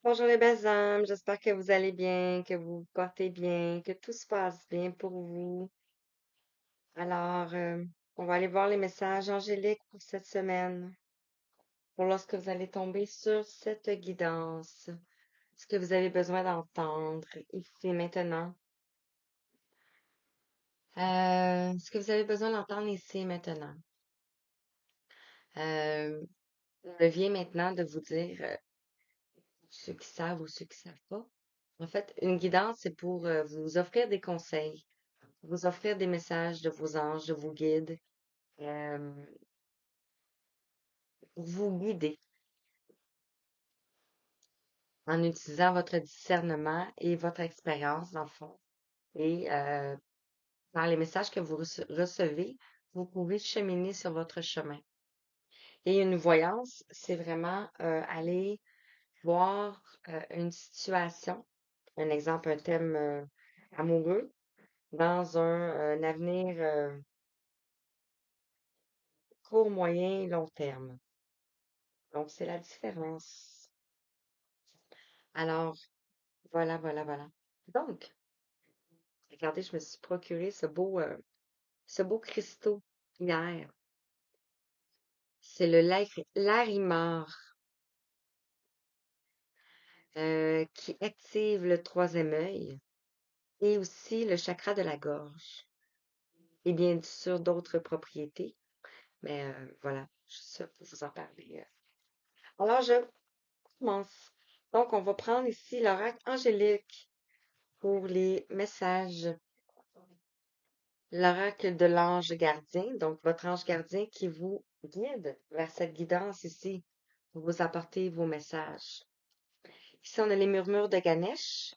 Bonjour les belles âmes, j'espère que vous allez bien, que vous vous portez bien, que tout se passe bien pour vous. Alors, on va aller voir les messages angéliques pour cette semaine, pour lorsque vous allez tomber sur cette guidance, ce que vous avez besoin d'entendre ici et maintenant. Ce que vous avez besoin d'entendre ici et maintenant. Euh, il me vient maintenant de vous dire, ceux qui savent ou ceux qui savent pas. En fait, une guidance, c'est pour vous offrir des conseils, vous offrir des messages de vos anges, de vos guides, euh, pour vous guider en utilisant votre discernement et votre expérience, dans le fond. Et par les messages que vous recevez, vous pouvez cheminer sur votre chemin. Et une voyance, c'est vraiment aller voir une situation, un exemple, un thème amoureux, dans un avenir court, moyen, long terme. Donc, c'est la différence. Alors, voilà. Donc, regardez, je me suis procuré ce beau cristaux hier. C'est le larimar qui active le troisième œil et aussi le chakra de la gorge. Et bien sûr, d'autres propriétés. Mais voilà, je suis sûre pour vous en parler. Alors, je commence. Donc, on va prendre ici l'oracle angélique pour les messages. L'oracle de l'ange gardien, donc votre ange gardien qui vous guide vers cette guidance ici pour vous apporter vos messages. Ici, on a les murmures de Ganesh,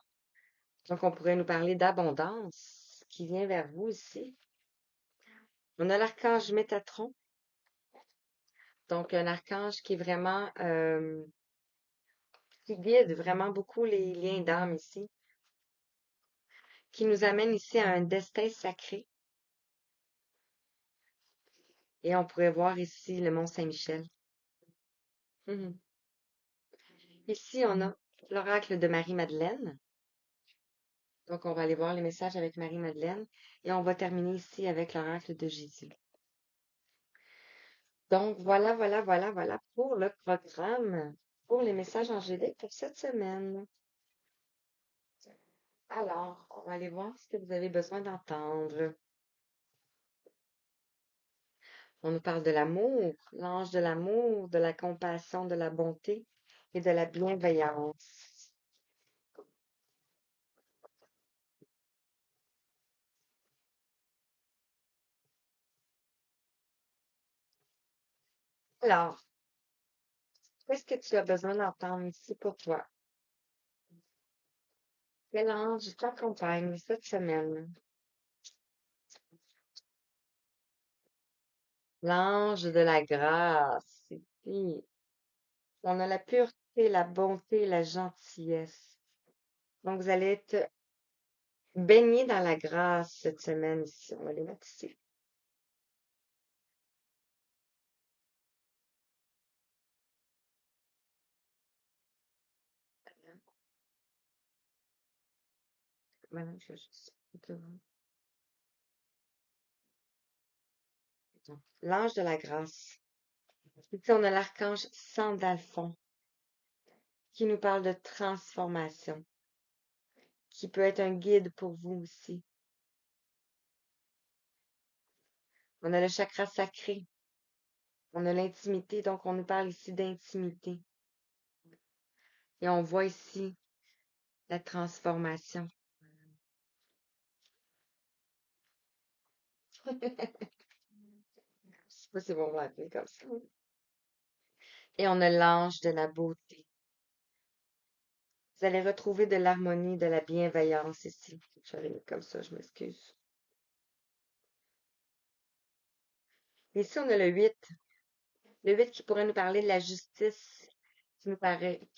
donc on pourrait nous parler d'abondance qui vient vers vous ici. On a l'archange Métatron, donc un archange qui est vraiment, qui guide vraiment beaucoup les liens d'âme ici, qui nous amène ici à un destin sacré. Et on pourrait voir ici le Mont Saint-Michel. Mhm. Ici, on a l'oracle de Marie-Madeleine. Donc, on va aller voir les messages avec Marie-Madeleine et on va terminer ici avec l'oracle de Jésus. Donc, voilà pour le programme, pour les messages angéliques pour cette semaine. Alors, on va aller voir ce que vous avez besoin d'entendre. On nous parle de l'amour, l'ange de l'amour, de la compassion, de la bonté et de la bienveillance. Alors, qu'est-ce que tu as besoin d'entendre ici pour toi? Quel ange t'accompagne cette semaine? L'ange de la grâce. Ici, on a la pureté, la bonté, la gentillesse. Donc, vous allez être baigné dans la grâce cette semaine ici. On va les mettre ici. Voilà, je vais juste- L'ange de la grâce. Ici, on a l'archange Sandalphon qui nous parle de transformation, qui peut être un guide pour vous aussi. On a le chakra sacré. On a l'intimité, donc on nous parle ici d'intimité. Et on voit ici la transformation. Je sais pas si on va l'appeler comme ça. Et on a l'ange de la beauté. Vous allez retrouver de l'harmonie, de la bienveillance ici. Je vais le mettre comme ça, je m'excuse. Ici, on a le 8. Le 8 qui pourrait nous parler de la justice, qui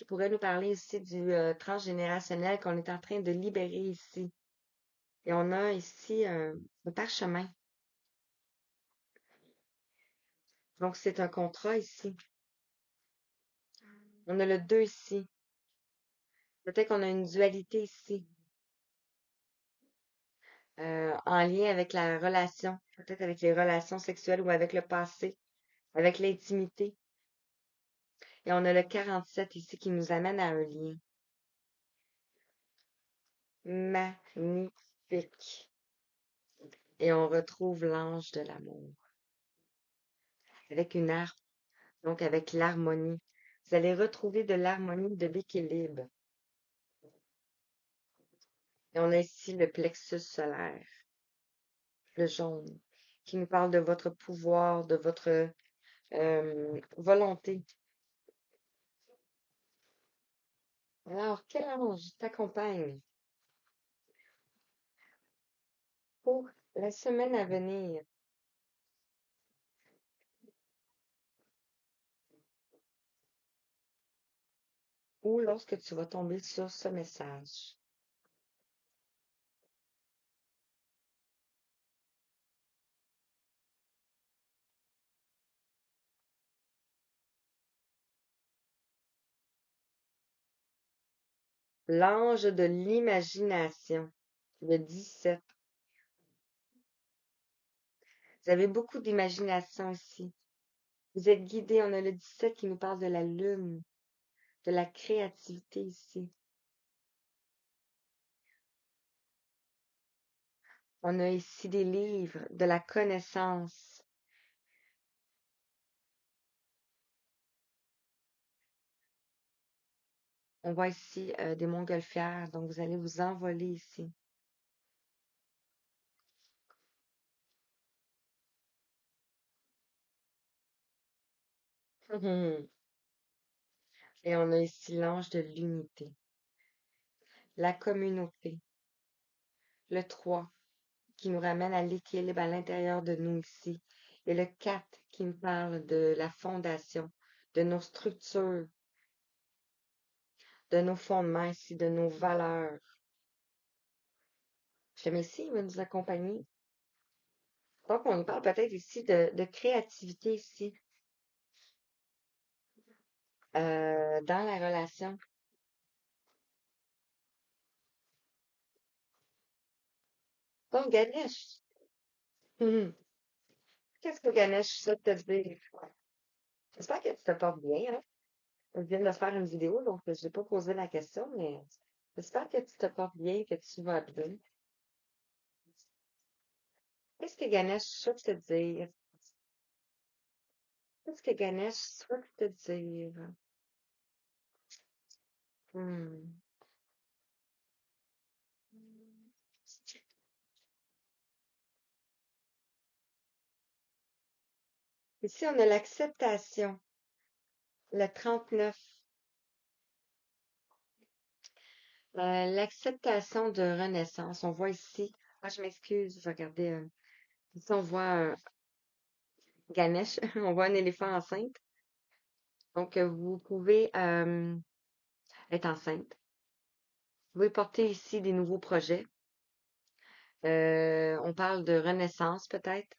pourrait nous parler ici du transgénérationnel qu'on est en train de libérer ici. Et on a ici un parchemin. Donc, c'est un contrat ici. On a le 2 ici. Peut-être qu'on a une dualité ici, en lien avec la relation, peut-être avec les relations sexuelles ou avec le passé, avec l'intimité. Et on a le 47 ici qui nous amène à un lien magnifique. Et on retrouve l'ange de l'amour avec une harpe, donc avec l'harmonie. Vous allez retrouver de l'harmonie, de l'équilibre. Et on a ici le plexus solaire, le jaune, qui nous parle de votre pouvoir, de votre volonté. Alors, quel ange t'accompagne pour la semaine à venir ou lorsque tu vas tomber sur ce message? L'ange de l'imagination, le 17. Vous avez beaucoup d'imagination ici. Vous êtes guidé. On a le 17 qui nous parle de la lune, de la créativité ici. On a ici des livres, de la connaissance. On voit ici des montgolfières, donc vous allez vous envoler ici. Et on a ici l'ange de l'unité, la communauté, le 3 qui nous ramène à l'équilibre à l'intérieur de nous ici, et le 4 qui nous parle de la fondation, de nos structures, de nos fondements ici, de nos valeurs. Ce Messie va nous accompagner. Donc, on nous parle peut-être ici de créativité ici, dans la relation. Donc, Ganesh, hum, qu'est-ce que Ganesh souhaite te dire? J'espère que tu te portes bien, hein? Je viens de faire une vidéo, donc je n'ai pas posé la question, mais j'espère que tu te portes bien, que tu vas bien. Qu'est-ce que Ganesh souhaite te dire? Qu'est-ce que Ganesh souhaite te dire? Hmm. Ici, on a l'acceptation, le 39. L'acceptation de renaissance. On voit ici, ah, je m'excuse, je regardais, ici, on voit Ganesh, on voit un éléphant enceinte. Donc, vous pouvez être enceinte. Vous pouvez porter ici des nouveaux projets. On parle de renaissance, peut-être.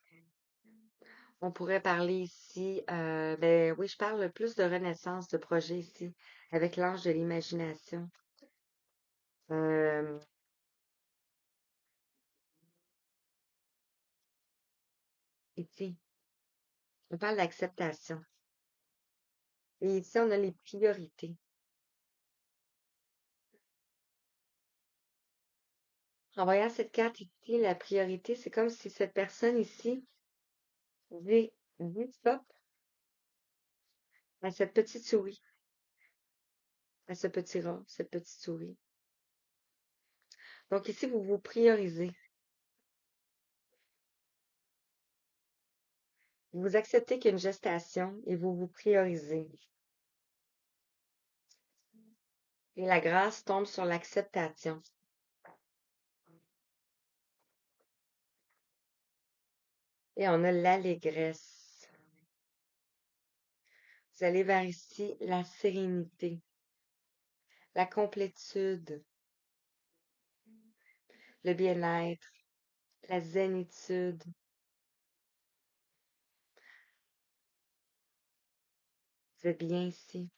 On pourrait parler ici, ben oui, je parle plus de renaissance de projet ici, avec l'ange de l'imagination. Euh, ici, on parle d'acceptation. Et ici, on a les priorités. En voyant cette carte ici, la priorité, c'est comme si cette personne ici dit stop à cette petite souris, à ce petit rat, cette petite souris. Donc ici, vous vous priorisez. Vous acceptez qu'il y a une gestation et vous vous priorisez. Et la grâce tombe sur l'acceptation. Et on a l'allégresse. Vous allez vers ici la sérénité, la complétude, le bien-être, la zénitude. Vous êtes bien ici.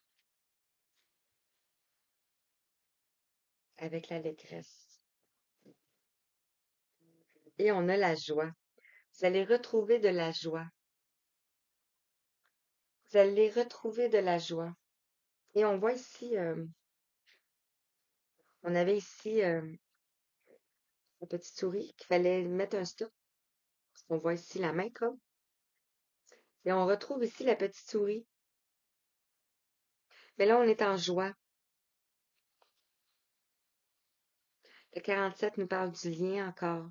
avec l'allégresse. Et on a la joie. Vous allez retrouver de la joie. Vous allez retrouver de la joie. Et on voit ici, on avait ici la petite souris qu'il fallait mettre un stop. On voit ici la main comme. Et on retrouve ici la petite souris. Mais là, on est en joie. Le 47 nous parle du lien encore.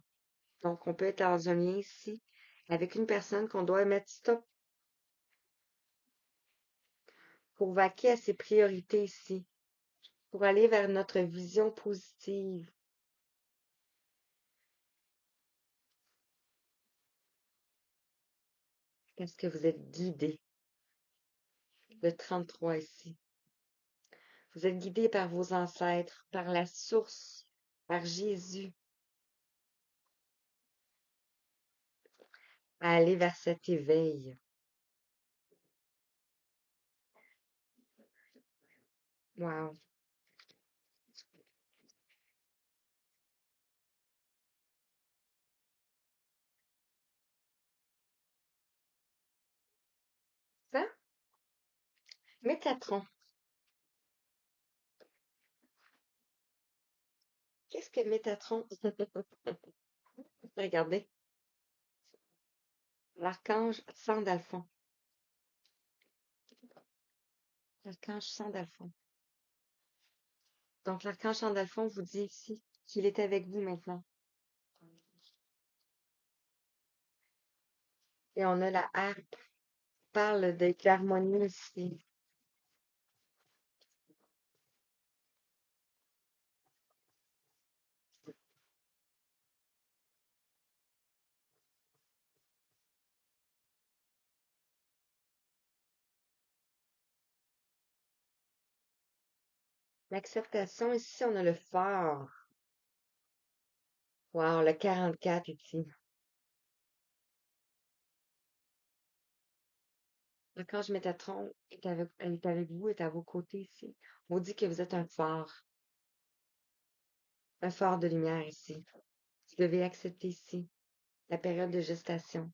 Donc, on peut être dans un lien ici avec une personne qu'on doit mettre stop pour vaquer à ses priorités ici, pour aller vers notre vision positive. Est-ce que vous êtes guidé? Le 33 ici. Vous êtes guidé par vos ancêtres, par la source, par Jésus, à aller vers cet éveil. Wow. Ça? Métatron. Qu'est-ce que Métatron? Regardez. L'archange Sandalphon. L'archange Sandalphon. Donc, l'archange Sandalphon vous dit ici qu'il est avec vous maintenant. Et on a la harpe, parle de l'harmonie ici. L'acceptation, ici, on a le phare. Wow, le 44 ici. L'archange Métatron est avec vous, est à vos côtés ici. On dit que vous êtes un phare de lumière ici. Vous devez accepter ici la période de gestation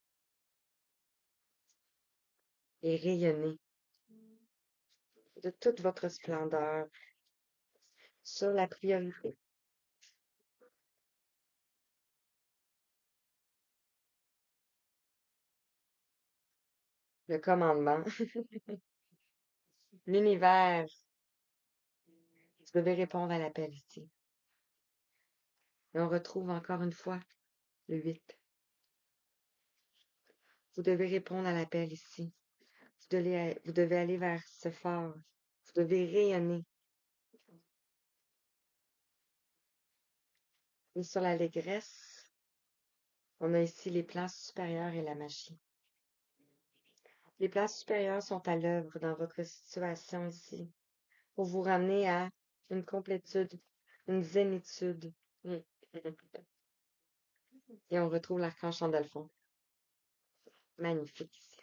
et rayonner de toute votre splendeur sur la priorité, le commandement, l'univers. Vous devez répondre à l'appel ici. Et on retrouve encore une fois le 8. Vous devez répondre à l'appel ici. Vous devez aller vers ce phare. Vous devez rayonner. Et sur l'allégresse, on a ici les plans supérieurs et la magie. Les plans supérieurs sont à l'œuvre dans votre situation ici pour vous ramener à une complétude, une zénitude. Et on retrouve l'archange Sandalphon. Magnifique ici.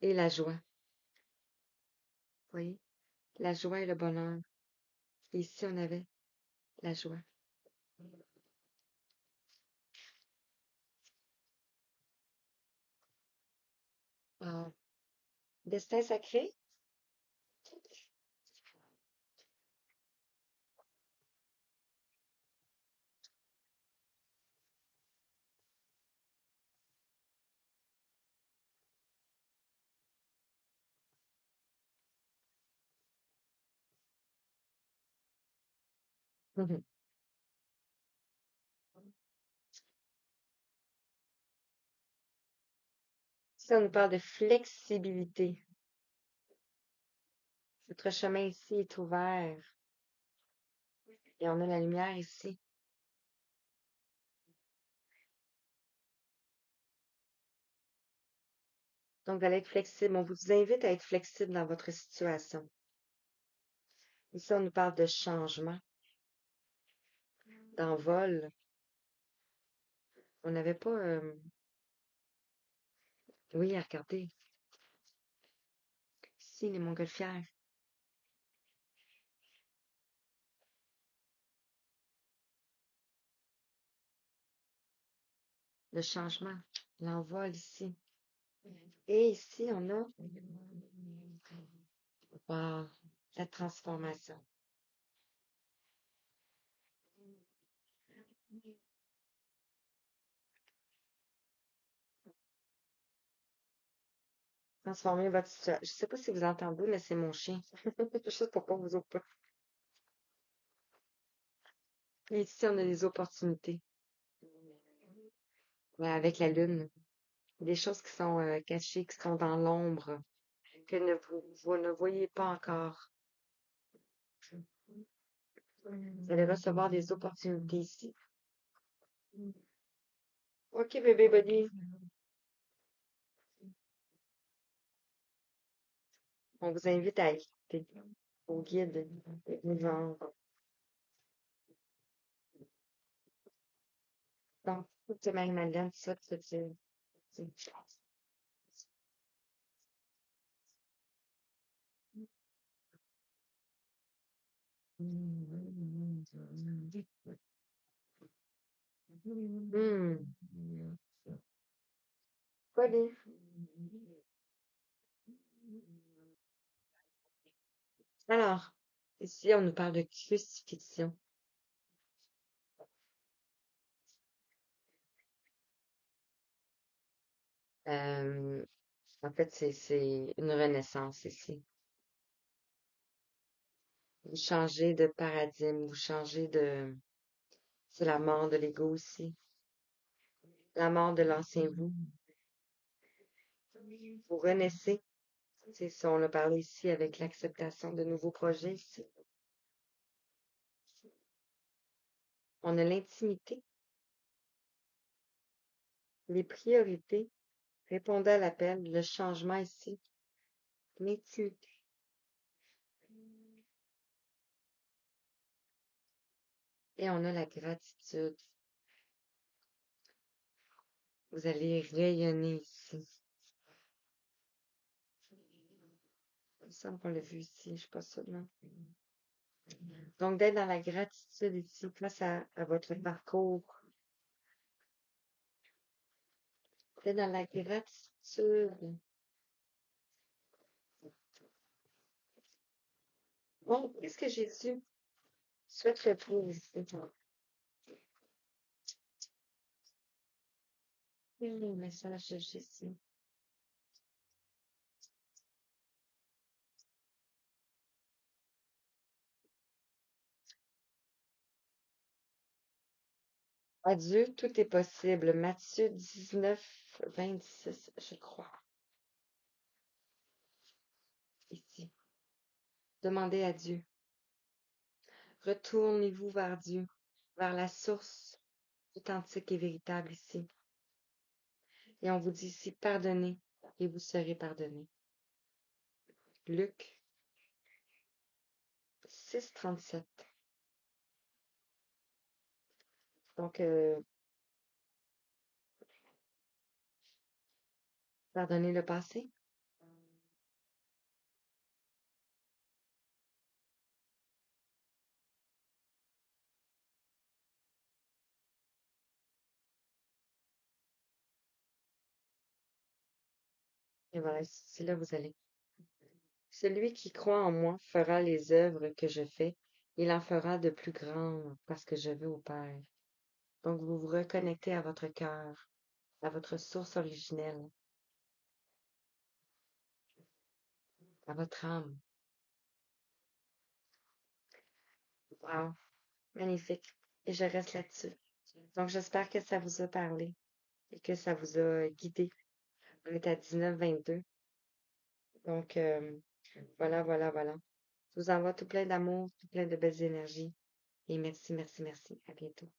Et la joie. Vous voyez? La joie et le bonheur. Et ici, on avait la joie. Wow. Destin sacré? Ici, on nous parle de flexibilité. Votre chemin ici est ouvert. Et on a la lumière ici. Donc, vous allez être flexible. On vous invite à être flexible dans votre situation. Ici, on nous parle de changement, d'envol. On n'avait pas... Oui, regardez. Ici, les montgolfières. le changement, l'envol ici. Et ici, on a wow, la transformation. Transformer votre situation. Je sais pas si vous entendez, mais c'est mon chien. Juste pour pas vous pas. Et ici, on a des opportunités. Ouais, avec la lune. Des choses qui sont cachées, qui sont dans l'ombre, que vous ne voyez pas encore. Vous allez recevoir des opportunités ici. OK, bébé buddy. On vous invite à écouter au guide du genre. Donc, c'est Marie-Madeleine, ça, c'est- Hmm. Buddy. Alors, ici, on nous parle de crucifixion. Euh, En fait, c'est une renaissance ici. Vous changez de paradigme, vous changez de... C'est la mort de l'ego aussi, la mort de l'ancien vous. Vous renaissez. C'est ça, on a parlé ici avec l'acceptation de nouveaux projets ici. On a l'intimité, les priorités. Répondez à l'appel, le changement ici, l'intimité. Et on a la gratitude. Vous allez rayonner ici. Il me semble qu'on l'a vu ici, je suis pas sûre, non? Donc, d'être dans la gratitude ici, face à votre parcours, d'être dans la gratitude. Bon, qu'est-ce que Jésus souhaite pour ici? Le message de Jésus. À Dieu, tout est possible. Matthieu 19, 26, je crois. Ici. Demandez à Dieu. Retournez-vous vers Dieu, vers la source authentique et véritable ici. Et on vous dit ici, pardonnez et vous serez pardonné. Luc 6, 37. Donc, pardonnez le passé. Et voilà, c'est là que vous allez. Celui qui croit en moi fera les œuvres que je fais. Il en fera de plus grandes parce que je vais au Père. Donc, vous vous reconnectez à votre cœur, à votre source originelle, à votre âme. Wow, magnifique. Et je reste là-dessus. Donc, j'espère que ça vous a parlé et que ça vous a guidé. On est à 19-22. Donc, voilà, voilà, voilà. Je vous envoie tout plein d'amour, tout plein de belles énergies. Et merci, merci, merci. À bientôt.